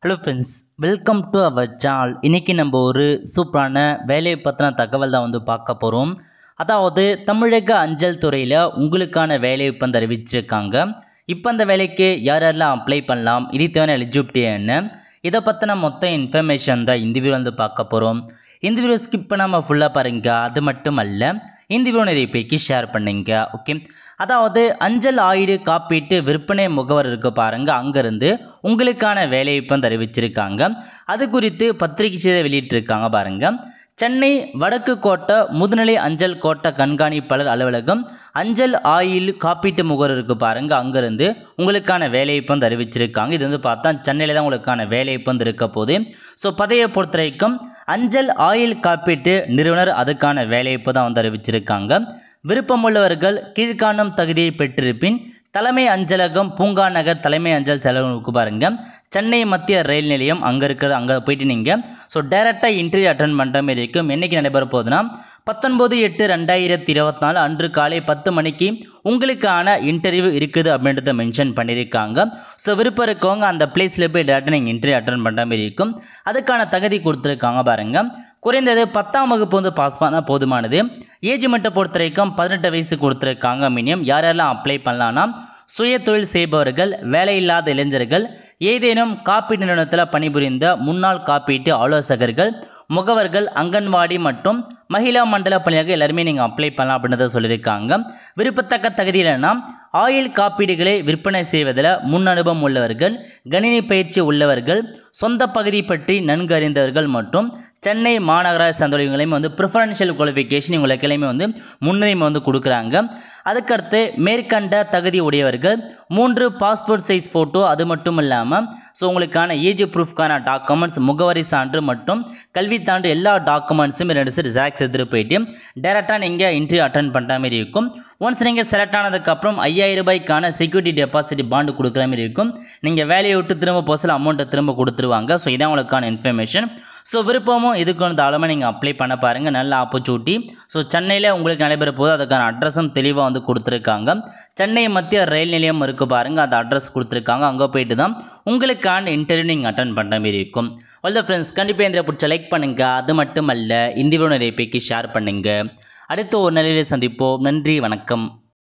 Hello friends, welcome to our channel. இன்றைக்கி நம்ம ஒரு சூப்பரான வேலையை பற்றின தகவல் தான் பார்க்க போகிறோம். அதாவது தமிழக அஞ்சல் துறையில் உங்களுக்கான வேலையை இப்போ அறிவிச்சிருக்காங்க. இப்போ அந்த வேலைக்கு யாரெல்லாம் அப்ளை பண்ணலாம், இது தேவையான எலிஜிபிலிட்டி என்ன, இதை பற்றின மொத்த இன்ஃபர்மேஷன் தான் இந்த வீடியோ பார்க்க போகிறோம். இந்த வீடியோ ஸ்கிப் பண்ணாமல் ஃபுல்லாக பாருங்கள். அது மட்டும் அல்ல, இந்த வீடியோ நிறைய பேருக்கு ஷேர் பண்ணுங்க. ஓகே, அதாவது அஞ்சல் ஆயுடு காப்பீட்டு விற்பனை முகவர் இருக்கு பாருங்கள், அங்கேருந்து உங்களுக்கான வேலையை இப்போ அறிவிச்சிருக்காங்க. அது குறித்து பத்திரிகை செய்தி வெளியிட்டிருக்காங்க பாருங்கள். சென்னை வடக்கு கோட்ட முதுநிலை அஞ்சல் கோட்ட கண்காணிப்பாளர் அலுவலகம் அஞ்சல் ஆயுள் காப்பீட்டு முகவர் இருக்கு பாருங்கள், அங்கேருந்து உங்களுக்கான வேலையை இப்போ அறிவிச்சிருக்காங்க. இது பார்த்தா சென்னையில் தான் உங்களுக்கான வேலையை இப்போ இருக்க போகுது. ஸோ பதவியை பொறுத்த வரைக்கும் அஞ்சல் ஆயுள் காப்பீட்டு நிறுவனர் அதுக்கான வேலையை இப்போ தான் அறிவிச்சிருக்காங்க. விருப்பமுள்ளவர்கள் கீழ்காணும் தகுதியை பெற்றிருப்பின் தலைமை அஞ்சலகம் பூங்கா நகர் தலைமை அஞ்சல் செலவுக்கு பாருங்கள், சென்னை மத்திய ரயில் நிலையம் அங்கே இருக்கிறது. அங்கே போயிட்டு நீங்கள் டைரெக்டாக இன்டர்வியூ அட்டன் பண்ணுற மாதிரி இருக்கும். என்றைக்கு நடைபெற போகுதுன்னா 19/8/2024 அன்று காலை 10 மணிக்கு உங்களுக்கான இன்டர்வியூ இருக்குது அப்படின்றத மென்ஷன் பண்ணியிருக்காங்க. ஸோ விருப்பம் இருக்கவங்க அந்த பிளேஸில் போய் டேரெக்டாக நீங்கள் இன்டர்வியூ அட்டன் பண்ணுற மாதிரி இருக்கும். அதுக்கான தகுதி கொடுத்துருக்காங்க பாருங்கள். குறைந்தது 10ஆம் வகுப்பு பாஸ் பண்ணால் போதுமானது. ஏஜ் லிமிட்டை பொறுத்த வரைக்கும் 18 வயசு கொடுத்துருக்காங்க. மினிமம் யாரெல்லாம் அப்ளை பண்ணலான்னா சுய தொழில் செய்பவர்கள், வேலையில்லாத இளைஞர்கள், ஏதேனும் காப்பீட்டு நிறுவனத்தில் பணிபுரிந்த முன்னாள் காப்பீட்டு ஆலோசகர்கள், முகவர்கள், அங்கன்வாடி மற்றும் மகிழா மண்டல பணியாக எல்லாருமே நீங்கள் அப்ளை பண்ணலாம் அப்படின்றத சொல்லியிருக்காங்க. விருப்பத்தக்க தகுதியில்னா ஆயுள் காப்பீடுகளை விற்பனை செய்வதில் முன் அனுபவம் உள்ளவர்கள், கணினி பயிற்சி உள்ளவர்கள், சொந்த பகுதி பற்றி நன்கு அறிந்தவர்கள் மற்றும் சென்னை மாநகராட்சி சார்ந்தவர்களையும் ப்ரிஃபரன்ஷியல் குவாலிஃபிகேஷன் இவங்களுக்கு எல்லாமே முன்னுரிமை கொடுக்குறாங்க. அதுக்கடுத்து மேற்கண்ட தகுதி உடையவர்கள் 3 பாஸ்போர்ட் சைஸ் ஃபோட்டோ, அது மட்டும் இல்லாமல் உங்களுக்கான ஏஜ் ப்ரூஃப்கான டாக்குமெண்ட்ஸ், முகவரி சான்று மற்றும் கல்வி சான்று எல்லா டாக்குமெண்ட்ஸும் 2 செட் ஜெராக்ஸ் எடுத்துகிட்டு போயிட்டு டேரெக்டாக நீங்கள் இன்டர்வியூ அட்டன் பண்ணுற மாதிரி இருக்கும். ஒன்ஸ் நீங்கள் செலக்ட் ஆனதுக்கப்புறம் 5000 ரூபாய்க்கான செக்யூரிட்டி டெபாசிட் பாண்டு கொடுக்குற மாதிரி இருக்கும். நீங்கள் வேலையை விட்டு திரும்ப போசில் அமௌண்ட்டை திரும்ப கொடுத்துருவாங்க. ஸோ இதான் உங்களுக்கான இன்ஃபர்மேஷன். ஸோ விருப்பமும் இதுக்கு தாராளமாக நீங்கள் அப்ளை பண்ண பாருங்கள். நல்ல ஆப்பர்ச்சுனிட்டி. ஸோ சென்னையில் உங்களுக்கு நடைபெற போது அதுக்கான அட்ரஸும் தெளிவாக கொடுத்துருக்காங்க. சென்னை மத்திய ரயில் நிலையம் இருக்குது பாருங்கள், அந்த அட்ரஸ் கொடுத்துருக்காங்க. அங்கே போயிட்டு தான் உங்களுக்கான இன்டர்வியூ நீங்கள் அட்டன் பண்ணுற மாதிரி இருக்கும். ஆல் ஃப்ரெண்ட்ஸ், கண்டிப்பாக இந்த பிடிச்ச லைக் பண்ணுங்கள். அது மட்டும் அல்ல, இந்த வீடியோ நிறைய பேருக்கு ஷேர் பண்ணுங்கள். அடுத்து ஒரு நிலையில் சந்திப்போம். நன்றி, வணக்கம்.